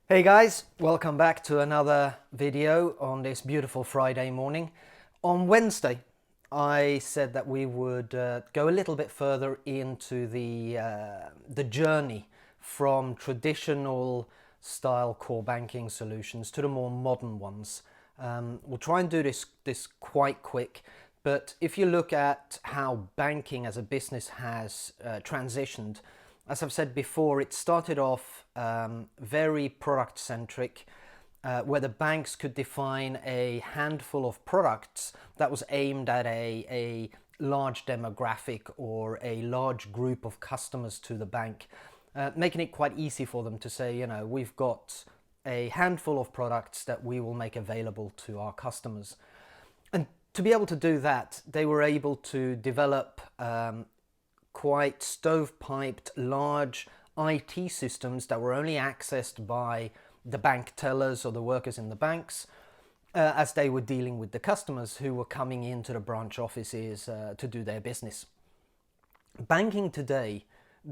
Hey guys, welcome back to another video on this beautiful Friday morning. On Wednesday, I said that we would go a little bit further into the journey from traditional style core banking solutions to the more modern ones. We'll try and do this quite quick, but if you look at how banking as a business has transitioned, as I've said before, it started off very product centric, where the banks could define a handful of products that was aimed at a large demographic or a large group of customers to the bank, making it quite easy for them to say, we've got a handful of products that we will make available to our customers. And to be able to do that, they were able to develop quite stovepiped large IT systems that were only accessed by the bank tellers or the workers in the banks, as they were dealing with the customers who were coming into the branch offices to do their business. Banking today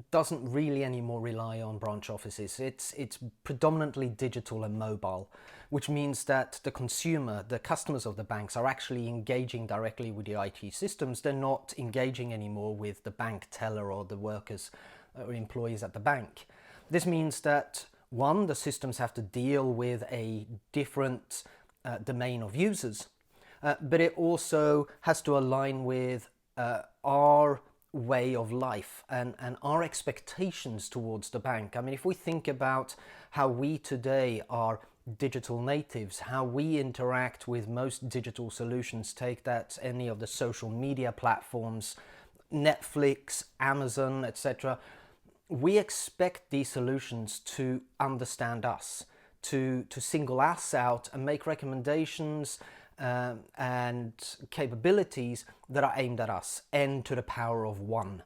doesn't really anymore rely on branch offices. It's predominantly digital and mobile, which means that the consumer, the customers of the banks, are actually engaging directly with the IT systems. They're not engaging anymore with the bank teller or the workers or employees at the bank. This means that, one, the systems have to deal with a different domain of users, but it also has to align with our way of life and our expectations towards the bank. I mean, if we think about how we today are digital natives, how we interact with most digital solutions, take that any of the social media platforms, Netflix, Amazon, etc., we expect these solutions to understand us, to single us out and make recommendations and capabilities that are aimed at us, n to the power of one.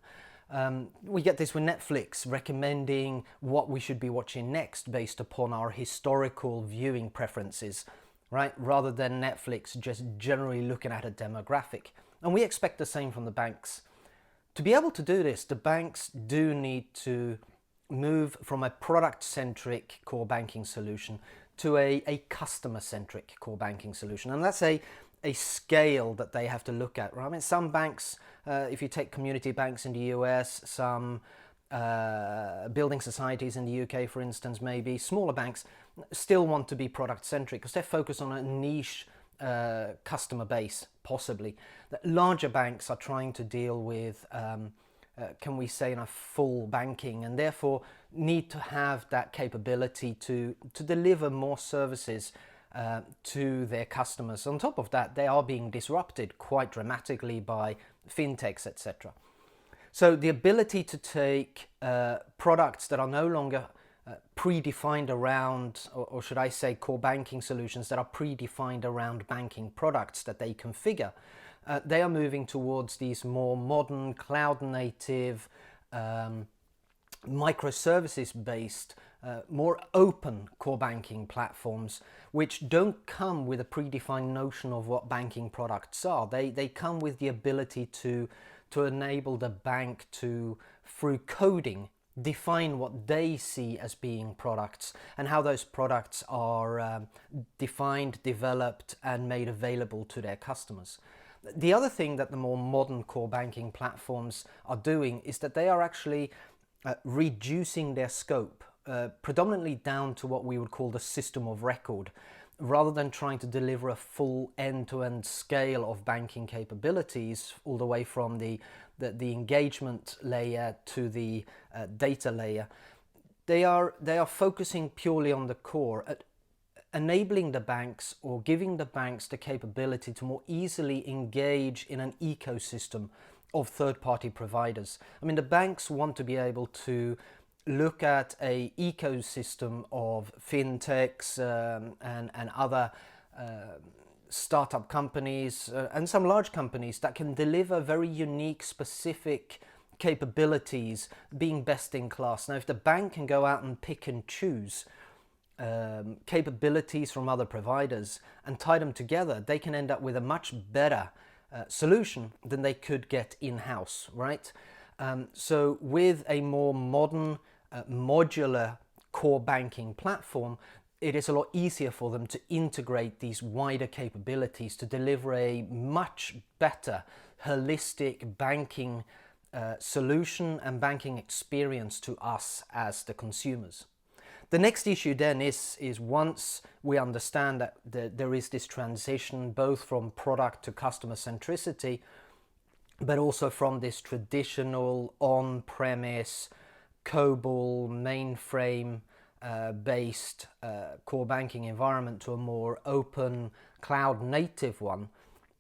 We get this with Netflix recommending what we should be watching next based upon our historical viewing preferences, right? Rather than Netflix just generally looking at a demographic. And we expect the same from the banks. To be able to do this, the banks do need to move from a product-centric core banking solution to a customer-centric core banking solution. And that's a scale that they have to look at, right? I mean, some banks, if you take community banks in the US, some building societies in the UK, for instance, maybe, smaller banks still want to be product-centric because they're focused on a niche customer base, possibly. Larger banks are trying to deal with can we say, full banking, and therefore need to have that capability to deliver more services to their customers. On top of that, they are being disrupted quite dramatically by fintechs, etc. So the ability to take products that are no longer predefined around, or should I say core banking solutions that are predefined around banking products that they configure, they are moving towards these more modern, cloud-native, microservices-based, more open core banking platforms, which don't come with a predefined notion of what banking products are. They come with the ability to enable the bank to, through coding, define what they see as being products and how those products are defined, developed, and made available to their customers. The other thing that the more modern core banking platforms are doing is that they are actually reducing their scope, predominantly down to what we would call the system of record, rather than trying to deliver a full end-to-end scale of banking capabilities all the way from the engagement layer to the data layer. They are focusing purely on the core, enabling the banks or giving the banks the capability to more easily engage in an ecosystem of third-party providers. I mean, the banks want to be able to look at a ecosystem of fintechs and other startup companies and some large companies that can deliver very unique, specific capabilities, being best in class. Now, if the bank can go out and pick and choose capabilities from other providers and tie them together, they can end up with a much better solution than they could get in-house, right? So with a more modern, modular core banking platform, it is a lot easier for them to integrate these wider capabilities to deliver a much better holistic banking solution and banking experience to us as the consumers. The next issue then is once we understand that there is this transition both from product to customer centricity, but also from this traditional on-premise COBOL mainframe based core banking environment to a more open cloud native one.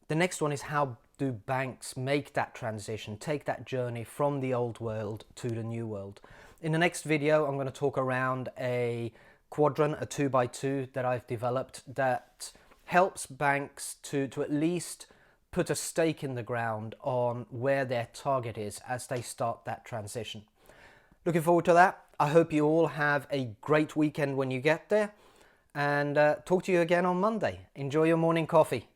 The next one is how do banks make that transition, take that journey from the old world to the new world. In the next video, I'm going to talk around a quadrant, a 2x2 that I've developed that helps banks to at least put a stake in the ground on where their target is as they start that transition. Looking forward to that. I hope you all have a great weekend when you get there, and talk to you again on Monday. Enjoy your morning coffee.